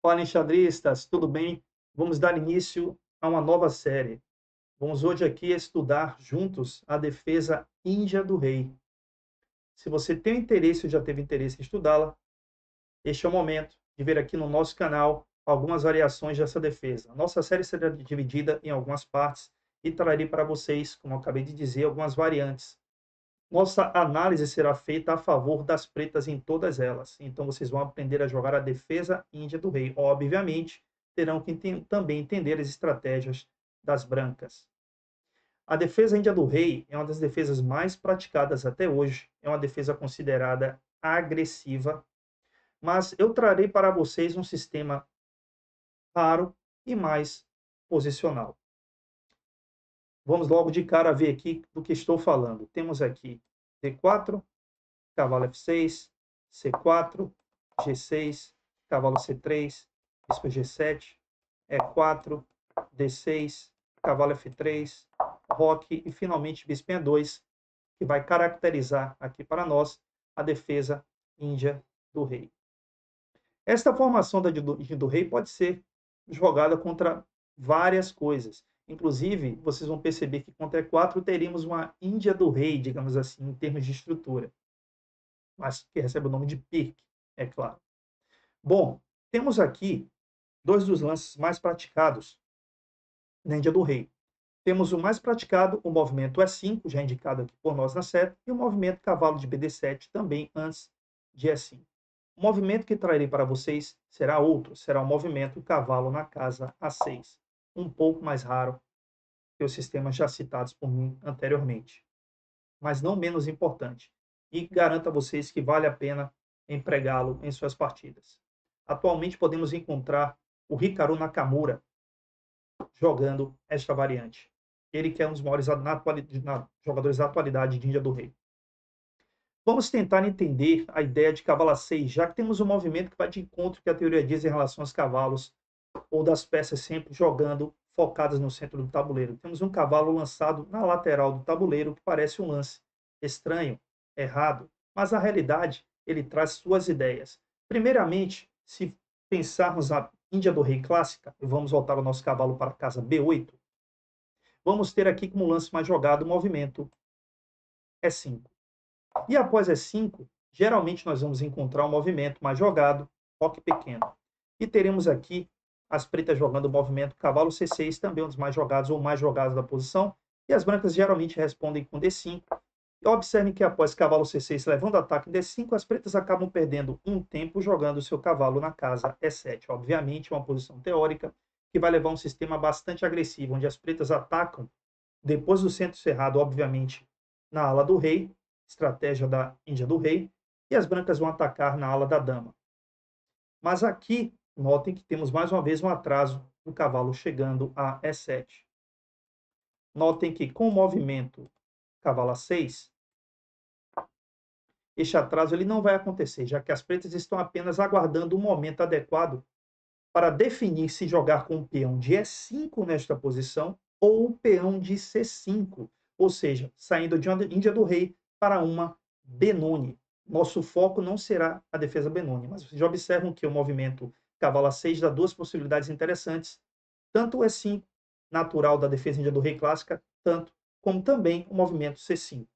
Fala, enxadristas, tudo bem? Vamos dar início a uma nova série. Vamos hoje aqui estudar juntos a defesa Índia do Rei. Se você tem interesse ou já teve interesse em estudá-la, este é o momento de ver aqui no nosso canal algumas variações dessa defesa. A nossa série será dividida em algumas partes e trarei para vocês, como eu acabei de dizer, algumas variantes. Nossa análise será feita a favor das pretas em todas elas. Então, vocês vão aprender a jogar a defesa índia do rei. Obviamente, terão que também entender as estratégias das brancas. A defesa índia do rei é uma das defesas mais praticadas até hoje. É uma defesa considerada agressiva, mas eu trarei para vocês um sistema raro e mais posicional. Vamos logo de cara ver aqui do que estou falando. Temos aqui D4, cavalo F6, C4, G6, cavalo C3, bispo G7, E4, D6, cavalo F3, roque e finalmente bispo em E2, que vai caracterizar aqui para nós a defesa índia do rei. Esta formação da índia do rei pode ser jogada contra várias coisas. Inclusive, vocês vão perceber que contra E4 teríamos uma índia do rei, digamos assim, em termos de estrutura, mas que recebe o nome de Pirque, é claro. Bom, temos aqui dois dos lances mais praticados na Índia do Rei. Temos o mais praticado, o movimento E5, já indicado aqui por nós na seta, e o movimento cavalo de BD7, também antes de E5. O movimento que trarei para vocês será outro, será o movimento cavalo na casa A6, um pouco mais raro que os sistemas já citados por mim anteriormente, mas não menos importante, e garanto a vocês que vale a pena empregá-lo em suas partidas. Atualmente podemos encontrar o Hikaru Nakamura jogando esta variante. Ele que é um dos maiores jogadores da atualidade de Índia do Rei. Vamos tentar entender a ideia de cavalo A6, já que temos um movimento que vai de encontro que a teoria diz em relação aos cavalos ou das peças sempre jogando focadas no centro do tabuleiro. Temos um cavalo lançado na lateral do tabuleiro, que parece um lance estranho, errado, mas na realidade ele traz suas ideias. Primeiramente, se pensarmos a Índia do Rei clássica, e vamos voltar o nosso cavalo para a casa B8, vamos ter aqui como lance mais jogado o movimento E5. E após E5, geralmente nós vamos encontrar um movimento mais jogado, roque pequeno. E teremos aqui as pretas jogando o movimento cavalo C6, também um dos mais jogados ou mais jogados da posição, e as brancas geralmente respondem com D5. E observem que após cavalo C6 levando ataque em D5, as pretas acabam perdendo um tempo jogando o seu cavalo na casa E7. Obviamente, uma posição teórica que vai levar um sistema bastante agressivo, onde as pretas atacam depois do centro cerrado, obviamente, na ala do rei, estratégia da Índia do rei, e as brancas vão atacar na ala da dama. Mas aqui, notem que temos mais uma vez um atraso do cavalo chegando a E7. Notem que com o movimento cavalo A6, este atraso ele não vai acontecer, já que as pretas estão apenas aguardando o momento adequado para definir se jogar com o peão de E5 nesta posição ou o peão de C5, ou seja, saindo de uma Índia do rei para uma Benoni. Nosso foco não será a defesa Benoni, mas vocês já observam que o movimento cavalo A6 dá duas possibilidades interessantes, tanto o E5, natural da defesa Índia do rei clássica, tanto como também o movimento C5.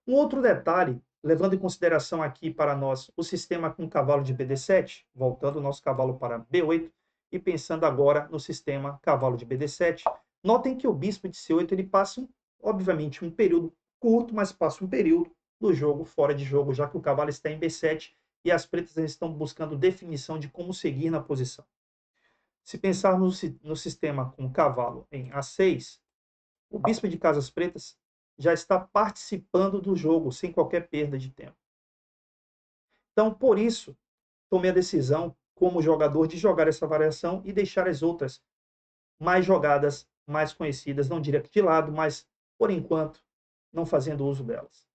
Um outro detalhe, levando em consideração aqui para nós o sistema com cavalo de BD7, voltando o nosso cavalo para B8, e pensando agora no sistema cavalo de BD7, notem que o bispo de C8 ele passa, obviamente, um período curto, mas passa um período do jogo fora de jogo, já que o cavalo está em B7 e as pretas estão buscando definição de como seguir na posição. Se pensarmos no sistema com o cavalo em A6, o bispo de casas pretas já está participando do jogo sem qualquer perda de tempo. Então, por isso, tomei a decisão, como jogador, de jogar essa variação e deixar as outras mais jogadas, mais conhecidas, não diria que de lado, mas, por enquanto, não fazendo uso delas.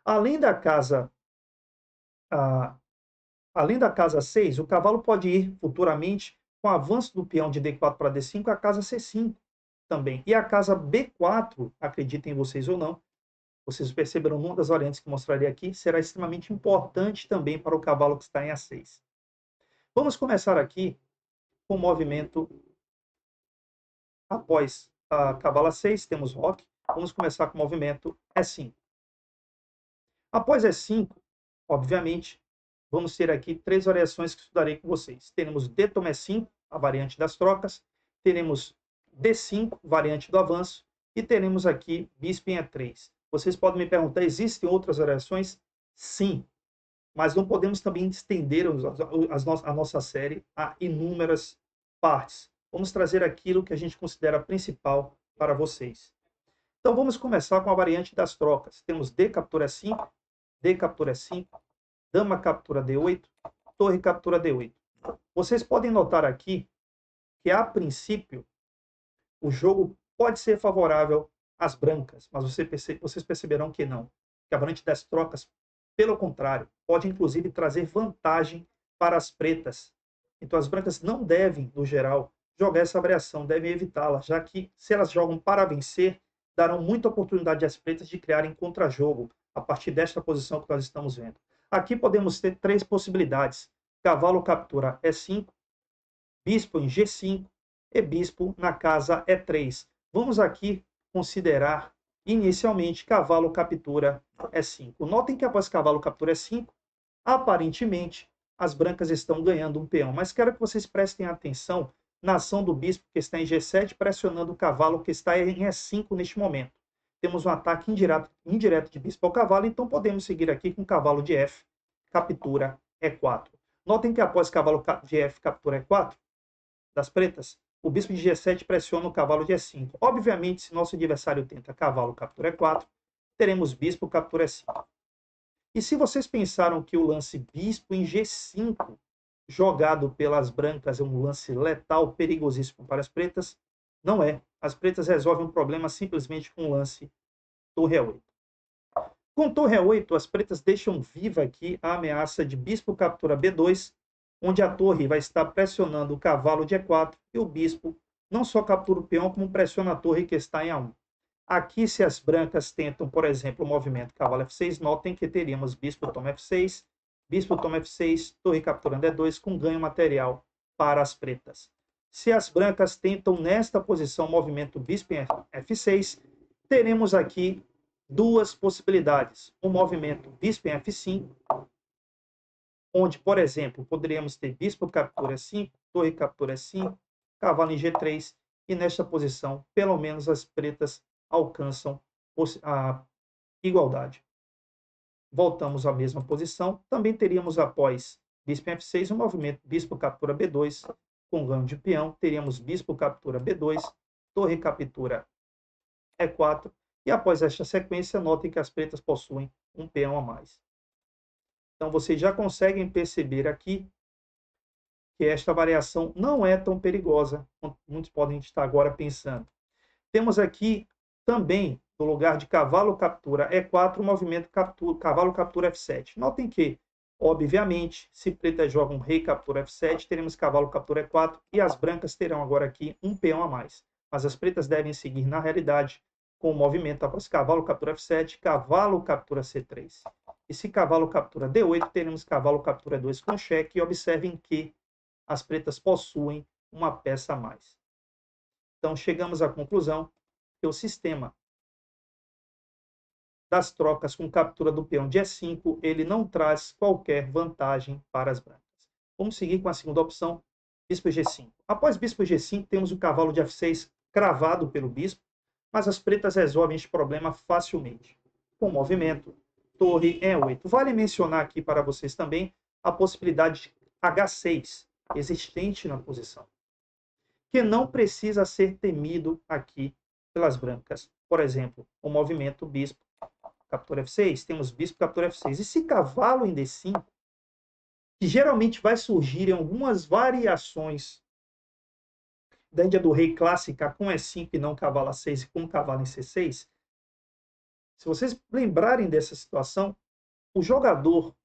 Além da casa, além da casa 6, o cavalo pode ir futuramente, com o avanço do peão de D4 para D5, à casa C5 também. E a casa B4, acreditem vocês ou não, vocês perceberam numa das variantes que mostrarei aqui, será extremamente importante também para o cavalo que está em A6. Vamos começar aqui com o movimento após a cavalo A6, temos roque. Vamos começar com o movimento E5. Após E5, obviamente, vamos ter aqui 3 variações que estudarei com vocês. Teremos D toma E5, a variante das trocas. Teremos D5, variante do avanço. E teremos aqui bispo em E3. Vocês podem me perguntar, existem outras variações? Sim, mas não podemos também estender a nossa série a inúmeras partes. Vamos trazer aquilo que a gente considera principal para vocês. Então vamos começar com a variante das trocas. Temos D captura E5, D captura E5, dama captura D8, torre captura D8. Vocês podem notar aqui que, a princípio, o jogo pode ser favorável às brancas, mas vocês perceberão que não. Que a variante das trocas, pelo contrário, pode inclusive trazer vantagem para as pretas. Então as brancas não devem, no geral, jogar essa variação, devem evitá-la, já que se elas jogam para vencer, darão muita oportunidade às pretas de criarem contra-jogo a partir desta posição que nós estamos vendo. Aqui podemos ter 3 possibilidades. Cavalo captura E5, bispo em G5 e bispo na casa E3. Vamos aqui considerar inicialmente cavalo captura E5. Notem que após cavalo captura E5, aparentemente as brancas estão ganhando um peão, mas quero que vocês prestem atenção na ação do bispo que está em G7, pressionando o cavalo que está em E5 neste momento. Temos um ataque indireto de bispo ao cavalo, então podemos seguir aqui com cavalo de F, captura E4. Notem que após cavalo de F, captura E4, das pretas, o bispo de G7 pressiona o cavalo de E5. Obviamente, se nosso adversário tenta cavalo captura E4, teremos bispo captura E5. E se vocês pensaram que o lance bispo em G5, jogado pelas brancas, é um lance letal, perigosíssimo para as pretas, não é. As pretas resolvem o problema simplesmente com o lance torre E8. Com torre E8, as pretas deixam viva aqui a ameaça de bispo captura B2, onde a torre vai estar pressionando o cavalo de E4 e o bispo não só captura o peão, como pressiona a torre que está em A1. Aqui, se as brancas tentam, por exemplo, o movimento cavalo F6, notem que teríamos bispo toma F6, bispo toma F6, torre capturando E2 com ganho material para as pretas. Se as brancas tentam nesta posição o movimento bispo em F6, teremos aqui 2 possibilidades. O movimento bispo em F5, onde, por exemplo, poderíamos ter bispo captura E5, torre captura E5, cavalo em G3, e nesta posição, pelo menos as pretas alcançam a igualdade. Voltamos à mesma posição. Também teríamos, após bispo em F6, o movimento bispo captura B2, com ganho de peão. Teríamos bispo captura B2, torre captura E4. E após esta sequência, notem que as pretas possuem um peão a mais. Então, vocês já conseguem perceber aqui que esta variação não é tão perigosa quanto muitos podem estar agora pensando. Temos aqui também, no lugar de cavalo captura E4, o movimento cavalo captura F7. Notem que, obviamente, se pretas jogam rei captura F7, teremos cavalo captura E4 e as brancas terão agora aqui um peão a mais. Mas as pretas devem seguir, na realidade, com o movimento após cavalo captura F7, cavalo captura C3. E se cavalo captura D8, teremos cavalo captura E2 com cheque. E observem que as pretas possuem uma peça a mais. Então, chegamos à conclusão que o sistema das trocas com captura do peão de E5, ele não traz qualquer vantagem para as brancas. Vamos seguir com a segunda opção, bispo G5. Após bispo G5, temos o cavalo de F6 cravado pelo bispo, mas as pretas resolvem este problema facilmente, com o movimento torre E8. Vale mencionar aqui para vocês também a possibilidade de H6, existente na posição, que não precisa ser temido aqui pelas brancas. Por exemplo, o movimento bispo captura F6, temos bispo captura F6. E se cavalo em D5, que geralmente vai surgir em algumas variações da Índia do Rei clássica com E5 e não cavalo A6 e com cavalo em C6, se vocês lembrarem dessa situação, o jogador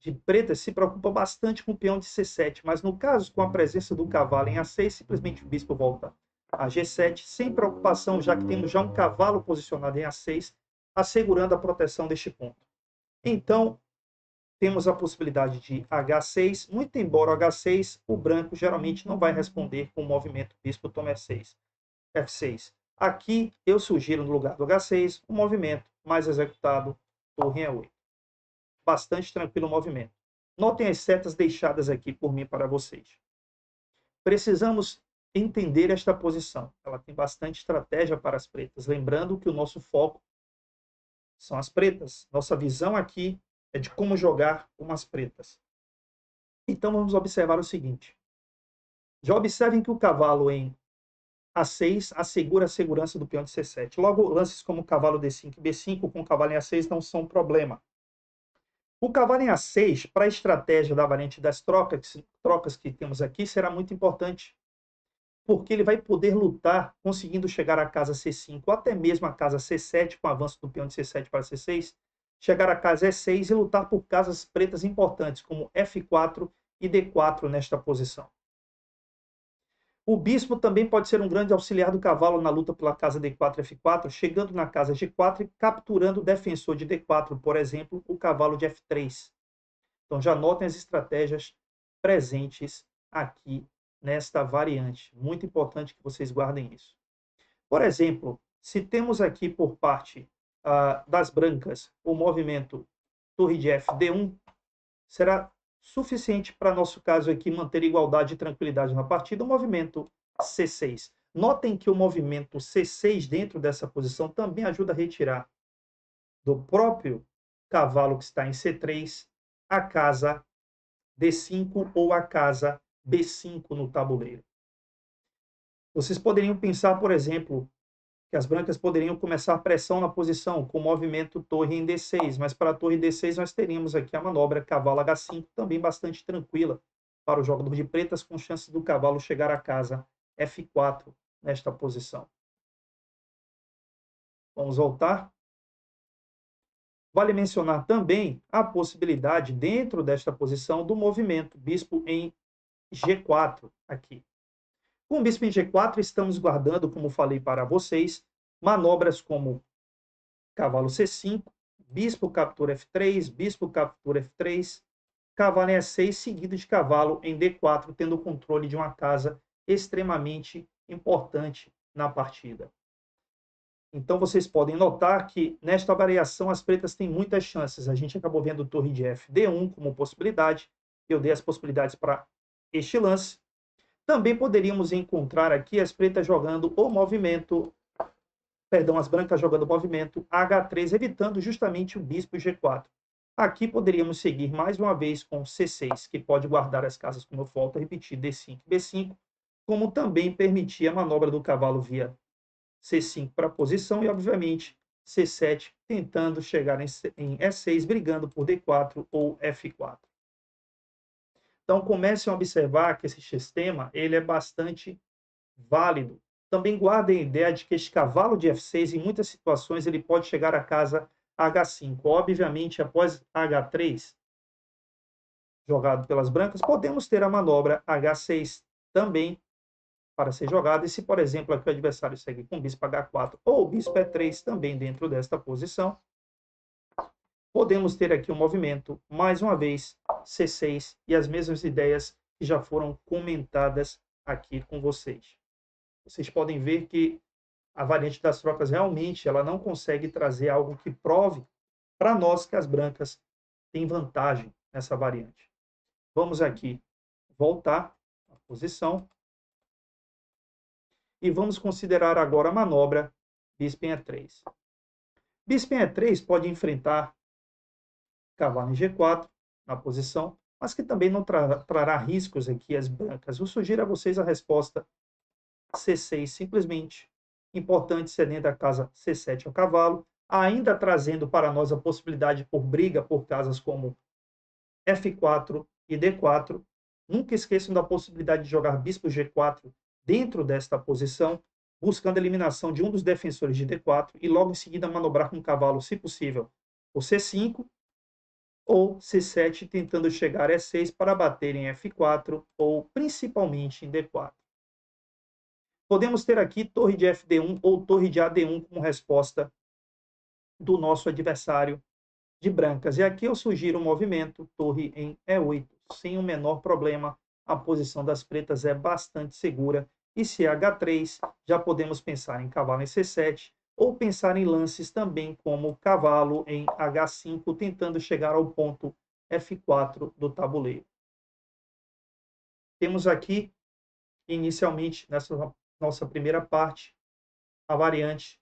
de pretas se preocupa bastante com o peão de C7, mas no caso, com a presença do cavalo em A6, simplesmente o bispo volta a G7, sem preocupação, já que temos já um cavalo posicionado em A6, assegurando a proteção deste ponto. Então, temos a possibilidade de H6, muito embora o H6, o branco geralmente não vai responder com o movimento bispo toma F6. F6. Aqui eu sugiro no lugar do H6 o movimento mais executado, torre E8. Bastante tranquilo o movimento. Notem as setas deixadas aqui por mim para vocês. Precisamos entender esta posição. Ela tem bastante estratégia para as pretas. Lembrando que o nosso foco são as pretas. Nossa visão aqui é de como jogar com as pretas. Então vamos observar o seguinte. Já observem que o cavalo em A6 assegura a segurança do peão de C7. Logo, lances como cavalo D5 e B5 com cavalo em A6 não são problema. O cavalo em A6, para a estratégia da variante das trocas que temos aqui, será muito importante. Porque ele vai poder lutar conseguindo chegar à casa C5, ou até mesmo à casa C7, com o avanço do peão de C7 para C6, chegar à casa E6 e lutar por casas pretas importantes, como F4 e D4 nesta posição. O bispo também pode ser um grande auxiliar do cavalo na luta pela casa D4 e F4, chegando na casa G4 e capturando o defensor de D4, por exemplo, o cavalo de F3. Então já notem as estratégias presentes aqui nesta variante. Muito importante que vocês guardem isso. Por exemplo, se temos aqui por parte das brancas o movimento torre de F, D1, será suficiente para nosso caso aqui manter igualdade e tranquilidade na partida, o movimento C6. Notem que o movimento C6 dentro dessa posição também ajuda a retirar do próprio cavalo que está em C3 a casa D5 ou a casa B5 no tabuleiro. Vocês poderiam pensar, por exemplo, que as brancas poderiam começar pressão na posição com o movimento torre em D6, mas para a torre D6 nós teríamos aqui a manobra cavalo H5, também bastante tranquila para o jogador de pretas, com chance do cavalo chegar à casa F4 nesta posição. Vamos voltar. Vale mencionar também a possibilidade, dentro desta posição, do movimento bispo em G4 aqui. Com o bispo em G4, estamos guardando, como falei para vocês, manobras como cavalo C5, bispo captura F3, bispo captura F3, cavalo em E6, seguido de cavalo em D4, tendo o controle de uma casa extremamente importante na partida. Então, vocês podem notar que, nesta variação, as pretas têm muitas chances. A gente acabou vendo torre de F, D1 como possibilidade. Eu dei as possibilidades para este lance. Também poderíamos encontrar aqui as pretas jogando o movimento, perdão, as brancas jogando o movimento H3, evitando justamente o bispo G4. Aqui poderíamos seguir mais uma vez com C6, que pode guardar as casas, como eu volto a repetir, D5 e B5, como também permitir a manobra do cavalo via C5 para a posição e, obviamente, C7 tentando chegar em E6, brigando por D4 ou F4. Então, comecem a observar que esse sistema ele é bastante válido. Também guardem a ideia de que este cavalo de F6, em muitas situações, ele pode chegar à casa H5. Obviamente, após H3, jogado pelas brancas, podemos ter a manobra H6 também para ser jogada. E se, por exemplo, aqui o adversário segue com bispo H4 ou bispo E3 também dentro desta posição, podemos ter aqui um movimento, mais uma vez, C6 e as mesmas ideias que já foram comentadas aqui com vocês. Vocês podem ver que a variante das trocas realmente ela não consegue trazer algo que prove para nós que as brancas têm vantagem nessa variante. Vamos aqui voltar à posição e vamos considerar agora a manobra bispo em E3. Bispo em E3 pode enfrentar cavalo em G4 na posição, mas que também não trará riscos aqui às brancas. Eu sugiro a vocês a resposta C6 simplesmente. Importante cedendo a casa C7 ao cavalo, ainda trazendo para nós a possibilidade por briga por casas como F4 e D4. Nunca esqueçam da possibilidade de jogar bispo G4 dentro desta posição, buscando a eliminação de um dos defensores de D4 e logo em seguida manobrar com o cavalo, se possível, o C5 ou C7, tentando chegar a E6 para bater em F4 ou principalmente em D4. Podemos ter aqui torre de FD1 ou torre de AD1 como resposta do nosso adversário de brancas. E aqui eu sugiro o movimento torre em E8, sem o menor problema. A posição das pretas é bastante segura. E se é H3, já podemos pensar em cavalo em C7, ou pensar em lances também como cavalo em H5, tentando chegar ao ponto F4 do tabuleiro. Temos aqui, inicialmente, nessa nossa primeira parte, a variante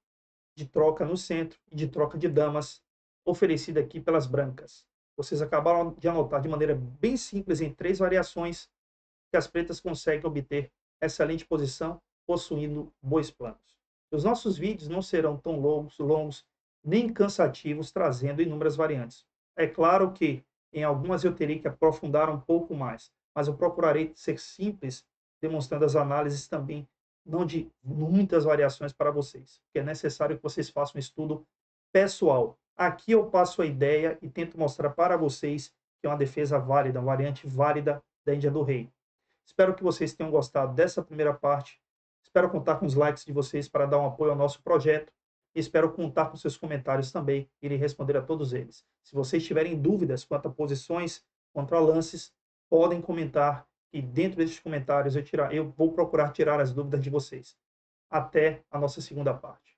de troca no centro e de troca de damas oferecida aqui pelas brancas. Vocês acabaram de anotar de maneira bem simples em 3 variações que as pretas conseguem obter excelente posição possuindo bons planos. Os nossos vídeos não serão tão longos nem cansativos, trazendo inúmeras variantes. É claro que em algumas eu teria que aprofundar um pouco mais, mas eu procurarei ser simples, demonstrando as análises também, não de muitas variações para vocês, porque é necessário que vocês façam um estudo pessoal. Aqui eu passo a ideia e tento mostrar para vocês que é uma defesa válida, uma variante válida da Índia do Rei. Espero que vocês tenham gostado dessa primeira parte. Espero contar com os likes de vocês para dar um apoio ao nosso projeto. E espero contar com seus comentários também. Irei responder a todos eles. Se vocês tiverem dúvidas quanto a posições, quanto a lances, podem comentar. E dentro desses comentários eu vou procurar tirar as dúvidas de vocês. Até a nossa segunda parte.